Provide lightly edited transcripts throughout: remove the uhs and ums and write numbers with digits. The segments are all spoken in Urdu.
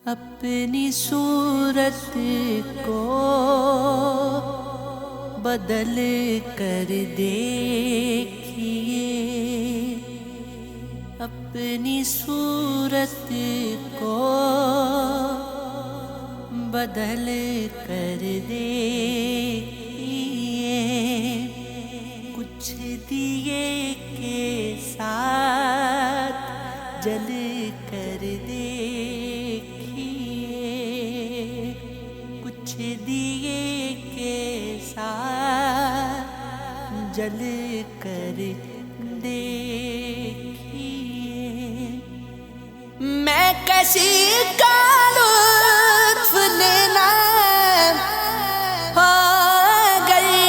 اپنی صورت کو بدل کر دیکھیے، اپنی صورت کو بدل کر دیکھیے، کچھ دیے کے ساتھ جل کر دیکھیے، کچھ دیے کے ساتھ جل کر دیکھیے، میں کسی کا لطف لینا ہو گئی،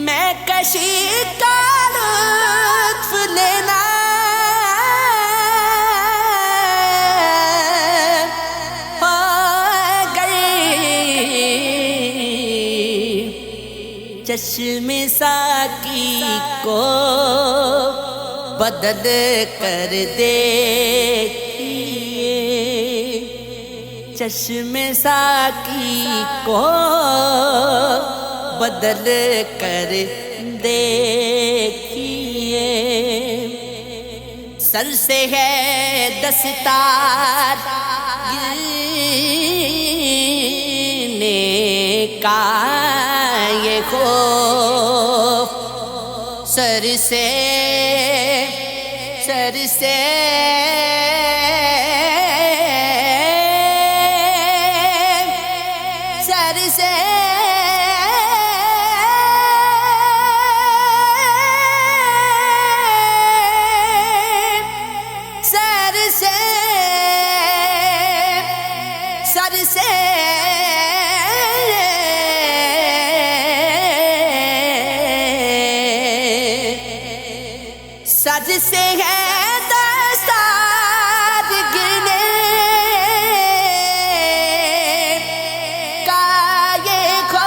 میں کسی کا لطف لینا ہو گئی، چشم ساقی کو بدل کر دیکھیے، چشم ساقی کو بدل کر دیکھیے، سر سے ہے دستار گرنے کا یہ خوف، سر سے سر سے سر سے سر سے سر سے سج سے ہے دستار گرنے کا یہ خوف،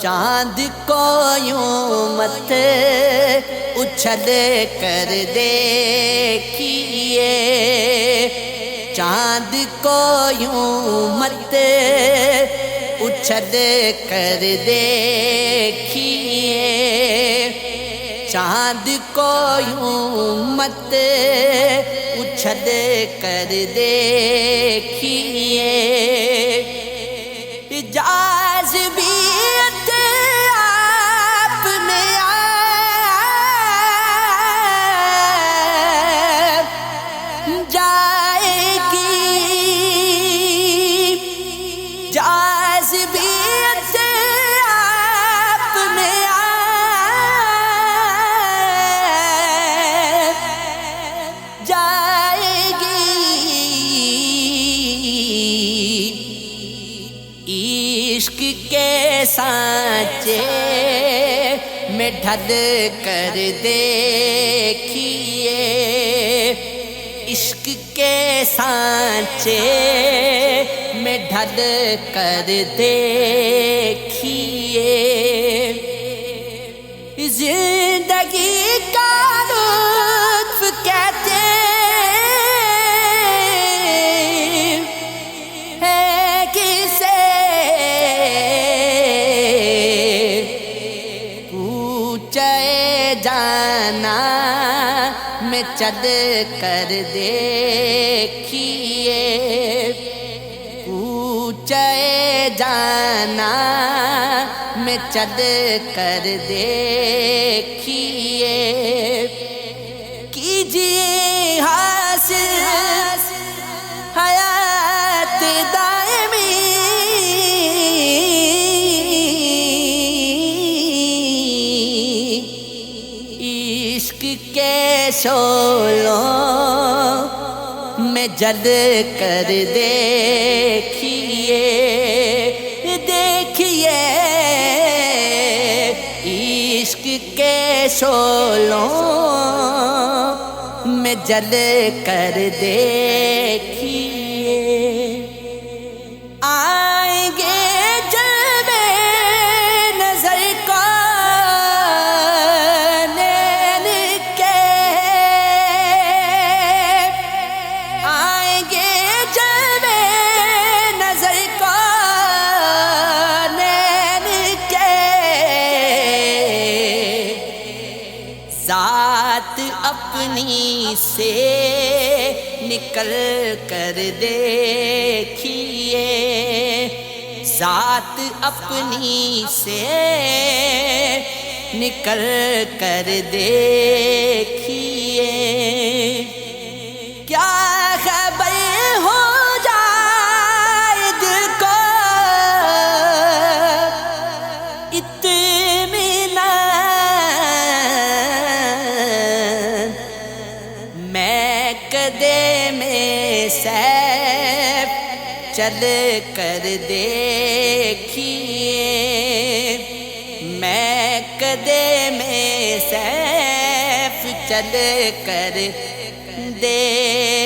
چاند کو یوں مت اچھل کر دیکھیے، چاند کو یوں مت اچھل کر دیکھیے، چاند کو یوں مت اچھل کر دیکھیے، جاذبیت آپ میں آ جائے گی، جاذبیت آپ میں آ جائے گی، عشق کے سانچے میں ڈھل کر دیکھیے، عشق کے سانچے میں ڈھل کر دیکھیے، زندگی کا لطف کہتے ہیں کسے، کوچے جانا میں چل کر دیکھیے، کوچے جانا میں چل کر دیکھیے، کیجیے حاصل حیات دائمی، عشق کے شعلوں میں جل کر دیکھیے، دیکھیے عشق کے شعلوں میں جل کر دیکھیے، آئیں گے جلوے نظر کو نین کے اپنی سے نکل کر دیکھیے، ذات اپنی سے نکل کر دیکھیے، کیا خبر ہو جائے دل کو اطمینان، میں کدے میں سیف چل کر دیکھیے، میں کدے میں سیف چل کر دیکھیے،